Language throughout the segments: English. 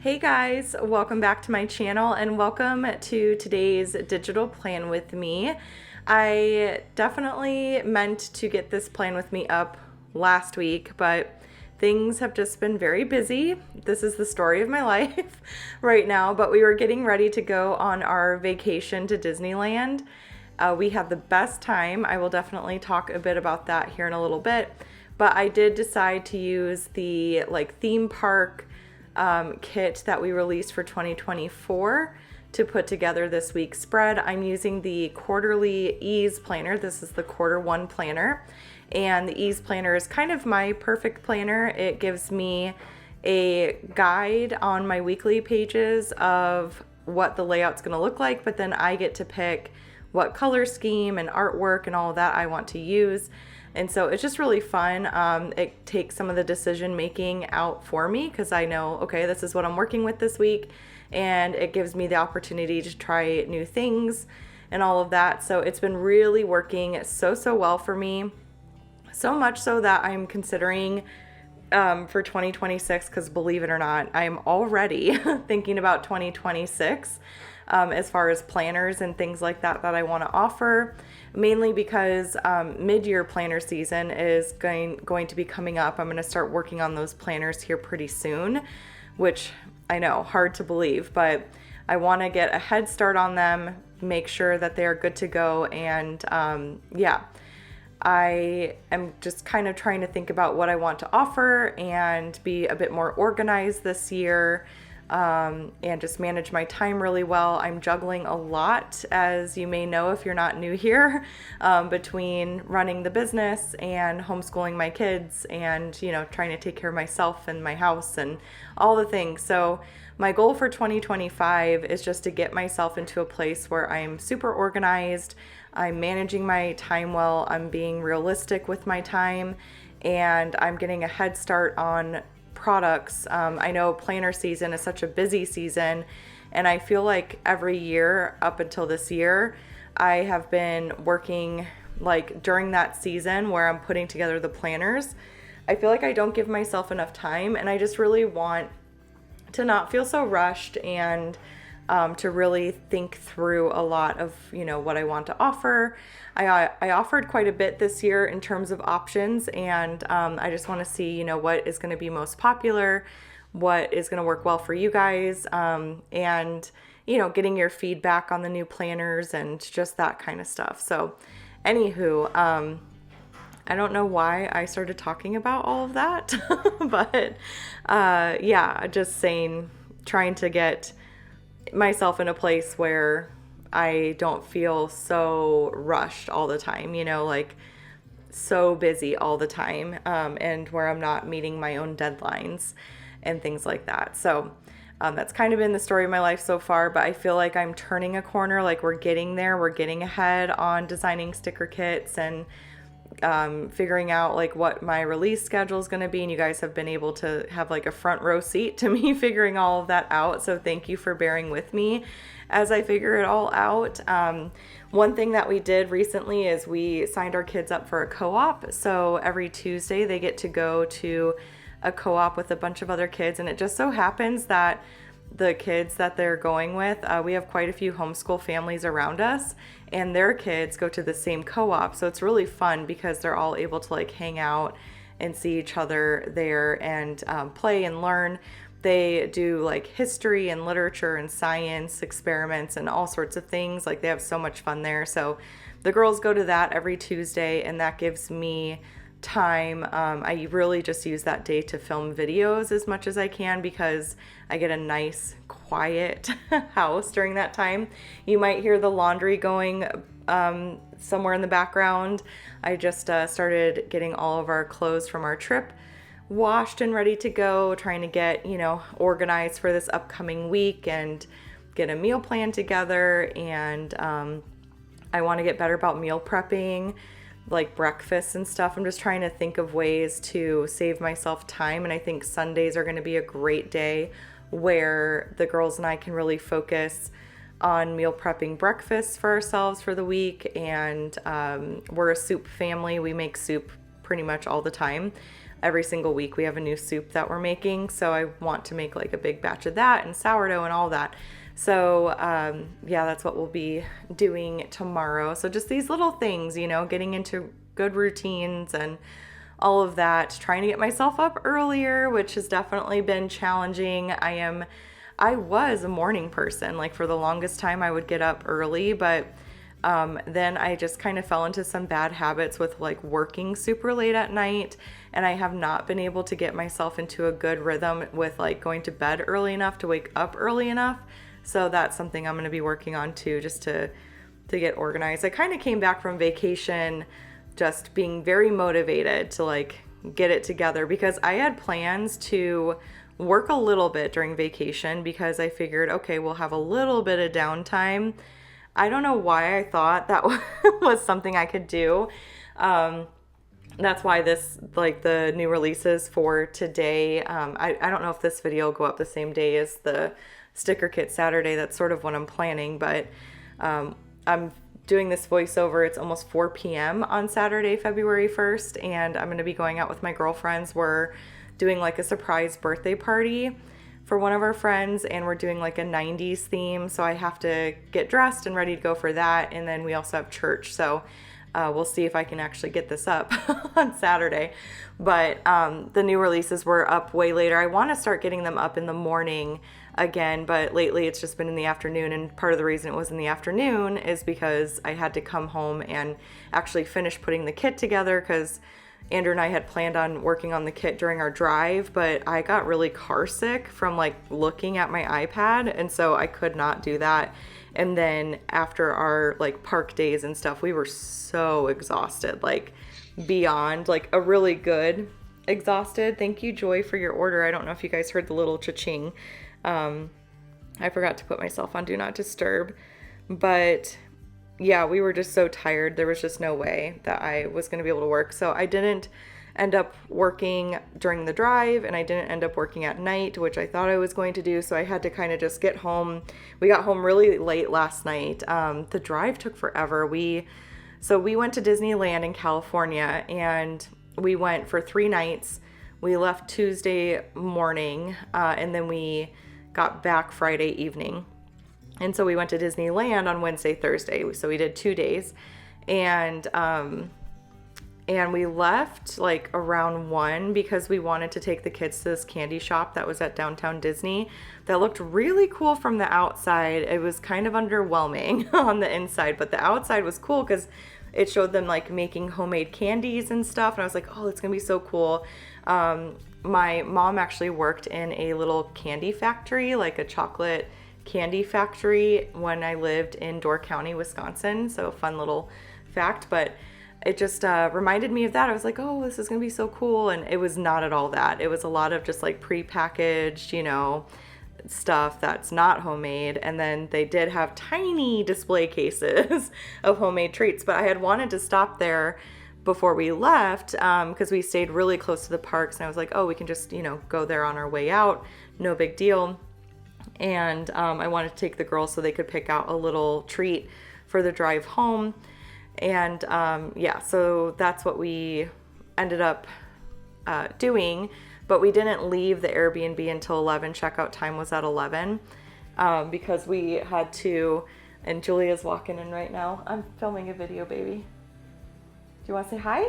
Hey guys, welcome back to my channel and welcome to today's digital plan with me. I definitely meant to get this plan with me up last week, but things have just been very busy. This is the story of my life right now, but we were getting ready to go on our vacation to Disneyland. We had the best time. I will definitely talk a bit about that here in a little bit, but I did decide to use the theme park kit that we released for 2024 to put together this week's spread. I'm using the quarterly ease planner. This is the quarter one planner, and the ease planner is kind of my perfect planner. It gives me a guide on my weekly pages of what the layout's going to look like, but then I get to pick what color scheme and artwork and all of that I want to use. And so it's just really fun. It takes some of the decision making out for me because I know, okay, this is what I'm working with this week, and it gives me the opportunity to try new things and all of that. So it's been really working so well for me. So much so that I'm considering for 2026, because believe it or not, I'm already thinking about 2026 as far as planners and things like that I want to offer, mainly because mid-year planner season is going to be coming up. I'm going to start working on those planners here pretty soon, which I know, hard to believe, but I want to get a head start on them, make sure that they are good to go, and I am just kind of trying to think about what I want to offer and be a bit more organized this year, and just manage my time really well. I'm juggling a lot, as you may know if you're not new here, between running the business and homeschooling my kids and, trying to take care of myself and my house and all the things. So my goal for 2025 is just to get myself into a place where I'm super organized, I'm managing my time well, I'm being realistic with my time, and I'm getting a head start on products. I know planner season is such a busy season, and I feel like every year up until this year, I have been working during that season where I'm putting together the planners. I feel like I don't give myself enough time, and I just really want to not feel so rushed and to really think through a lot of, what I want to offer. I offered quite a bit this year in terms of options, and I just want to see, what is going to be most popular, what is going to work well for you guys, and, getting your feedback on the new planners and just that kind of stuff. So anywho, I don't know why I started talking about all of that, but just saying, trying to get myself in a place where I don't feel so rushed all the time, so busy all the time, and where I'm not meeting my own deadlines and things like that. So that's kind of been the story of my life so far, but I feel like I'm turning a corner, we're getting there, we're getting ahead on designing sticker kits and figuring out what my release schedule is going to be, and you guys have been able to have a front row seat to me figuring all of that out, so thank you for bearing with me as I figure it all out. One thing that we did recently is we signed our kids up for a co-op, so every Tuesday they get to go to a co-op with a bunch of other kids, and it just so happens that the kids that they're going with, we have quite a few homeschool families around us, and their kids go to the same co-op. So it's really fun because they're all able to hang out and see each other there and play and learn. They do history and literature and science experiments and all sorts of things. They have so much fun there. So the girls go to that every Tuesday, and that gives me time. I really just use that day to film videos as much as I can because I get a nice quiet house during that time. You might hear the laundry going somewhere in the background. I just started getting all of our clothes from our trip washed and ready to go, trying to get, organized for this upcoming week and get a meal plan together. And I want to get better about meal prepping, breakfast and stuff. I'm just trying to think of ways to save myself time. And I think Sundays are going to be a great day where the girls and I can really focus on meal prepping breakfast for ourselves for the week. And we're a soup family. We make soup pretty much all the time. every single week we have a new soup that we're making. So I want to make like a big batch of that and sourdough and all that. So yeah, that's what we'll be doing tomorrow. So just these little things, you know, getting into good routines and all of that, trying to get myself up earlier, which has definitely been challenging. I was a morning person. Like for the longest time I would get up early, but then I just kind of fell into some bad habits with like working super late at night, and I have not been able to get myself into a good rhythm with like going to bed early enough to wake up early enough. So that's something I'm going to be working on too, just to get organized. I kind of came back from vacation just being very motivated to like get it together, because I had plans to work a little bit during vacation because I figured, okay, we'll have a little bit of downtime. I don't know why I thought that was something I could do. That's why this, like the new releases for today, I don't know if this video will go up the same day as the sticker kit Saturday. That's sort of what I'm planning, but I'm doing this voiceover. It's almost 4 p.m. on Saturday, February 1st, and I'm going to be going out with my girlfriends. We're doing like a surprise birthday party for one of our friends, and we're doing like a 90s theme, so I have to get dressed and ready to go for that. And then we also have church, so we'll see if I can actually get this up on Saturday. But the new releases were up way later. I want to start getting them up in the morning again, but lately it's just been in the afternoon, and part of the reason it was in the afternoon is because I had to come home and actually finish putting the kit together, because Andrew and I had planned on working on the kit during our drive, but I got really car sick from like looking at my iPad, and so I could not do that. And then after our like park days and stuff, we were so exhausted, like beyond like a really good exhausted. Thank you, Joy, for your order. I don't know if you guys heard the little cha-ching. I forgot to put myself on Do Not Disturb, but yeah, we were just so tired. There was just no way that I was going to be able to work. So I didn't end up working during the drive, and I didn't end up working at night, which I thought I was going to do. So I had to kind of just get home. We got home really late last night. The drive took forever. We went to Disneyland in California, and we went for 3 nights. We left Tuesday morning, and then we got back Friday evening. And so we went to Disneyland on Wednesday, Thursday. So we did 2 days, and we left like around 1 because we wanted to take the kids to this candy shop that was at downtown Disney that looked really cool from the outside. It was kind of underwhelming on the inside, but the outside was cool because it showed them like making homemade candies and stuff. And I was like, oh, it's gonna be so cool. My mom actually worked in a little candy factory, like a chocolate candy factory, when I lived in Door County, Wisconsin. So fun little fact, but it just reminded me of that. I was like, oh, this is gonna be so cool. And it was not at all that. It was a lot of just like pre-packaged, you know, stuff that's not homemade. And then they did have tiny display cases of homemade treats, but I had wanted to stop there before we left because we stayed really close to the parks, and I was like, oh, we can just, you know, go there on our way out, no big deal. And I wanted to take the girls so they could pick out a little treat for the drive home. And yeah, so that's what we ended up doing, but we didn't leave the Airbnb until 11. Checkout time was at 11 because we had to, and Julia's walking in right now. I'm filming a video, baby. Do you want to say hi?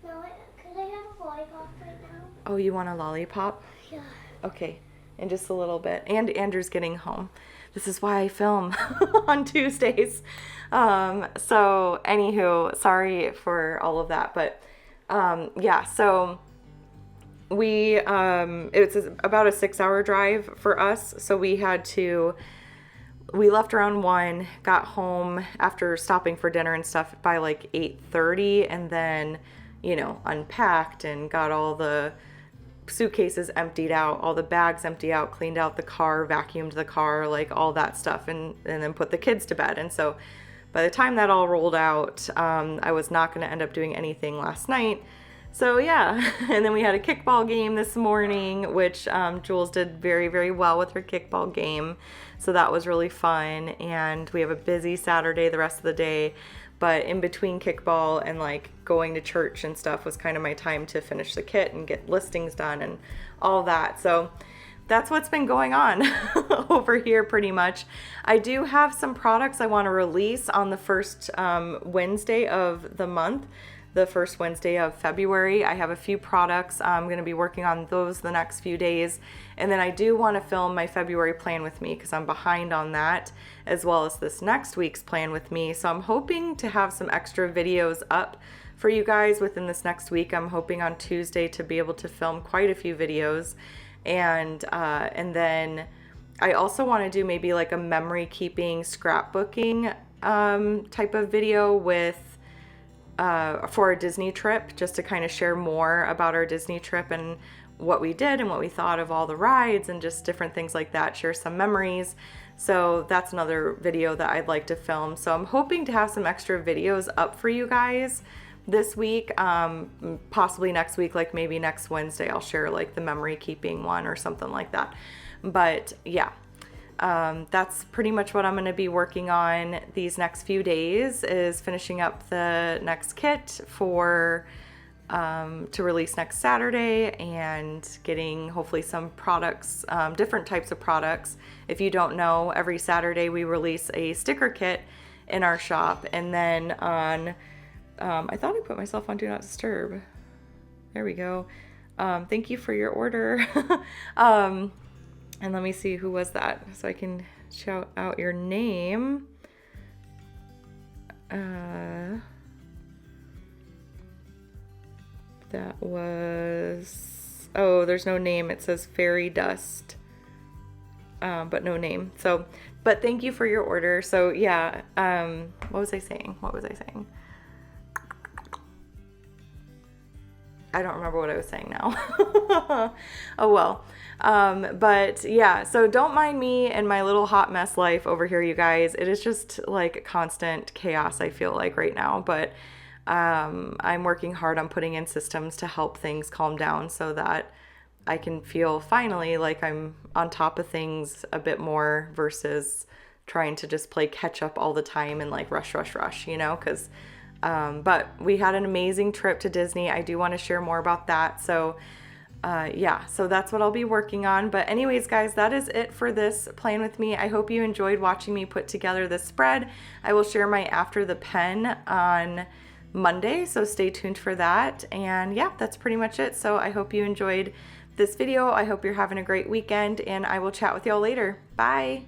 No, could I have a lollipop right now? Oh, you want a lollipop? Yeah. Okay, in just a little bit. And Andrew's getting home. This is why I film on Tuesdays. So anywho, sorry for all of that, but yeah, so we it's about a 6-hour drive for us. So we left around 1, got home after stopping for dinner and stuff by like 8:30, and then, you know, unpacked and got all the suitcases emptied out, all the bags emptied out, cleaned out the car, vacuumed the car, like all that stuff, and then put the kids to bed. And so by the time that all rolled out, I was not going to end up doing anything last night. So yeah, and then we had a kickball game this morning, which Jules did very, very well with her kickball game. So that was really fun, and we have a busy Saturday the rest of the day. but in between kickball and like going to church and stuff was kind of my time to finish the kit and get listings done and all that. So that's what's been going on over here pretty much. I do have some products I want to release on the first Wednesday of the month, the first Wednesday of February. I have a few products. I'm going to be working on those the next few days. And then I do want to film my February plan with me because I'm behind on that, as well as this next week's plan with me. So I'm hoping to have some extra videos up for you guys within this next week. I'm hoping on Tuesday to be able to film quite a few videos. And then I also want to do maybe like a memory keeping scrapbooking type of video with for a Disney trip, just to kind of share more about our Disney trip and what we did and what we thought of all the rides and just different things like that, share some memories. So that's another video that I'd like to film. So I'm hoping to have some extra videos up for you guys this week, possibly next week, like maybe next Wednesday I'll share like the memory keeping one or something like that. But yeah, that's pretty much what I'm going to be working on these next few days, is finishing up the next kit for to release next Saturday, and getting hopefully some products, different types of products. If you don't know, every Saturday we release a sticker kit in our shop, and then on I thought I put myself on Do Not Disturb. There we go. Thank you for your order. And let me see, who was that so I can shout out your name. That was, oh, there's no name. It says Fairy Dust, but no name. So, but thank you for your order. So yeah, what was I saying? I don't remember what I was saying now. Oh well. But yeah, so don't mind me and my little hot mess life over here, you guys. It is just like constant chaos, I feel like, right now. But I'm working hard on putting in systems to help things calm down so that I can feel finally like I'm on top of things a bit more, versus trying to just play catch up all the time and like rush, you know, because but we had an amazing trip to Disney. I do want to share more about that. So yeah, so that's what I'll be working on. But anyways, guys, that is it for this plan with me. I hope you enjoyed watching me put together this spread. I will share my after the pen on Monday, so stay tuned for that. And yeah, that's pretty much it. So I hope you enjoyed this video. I hope you're having a great weekend, and I will chat with y'all later. Bye.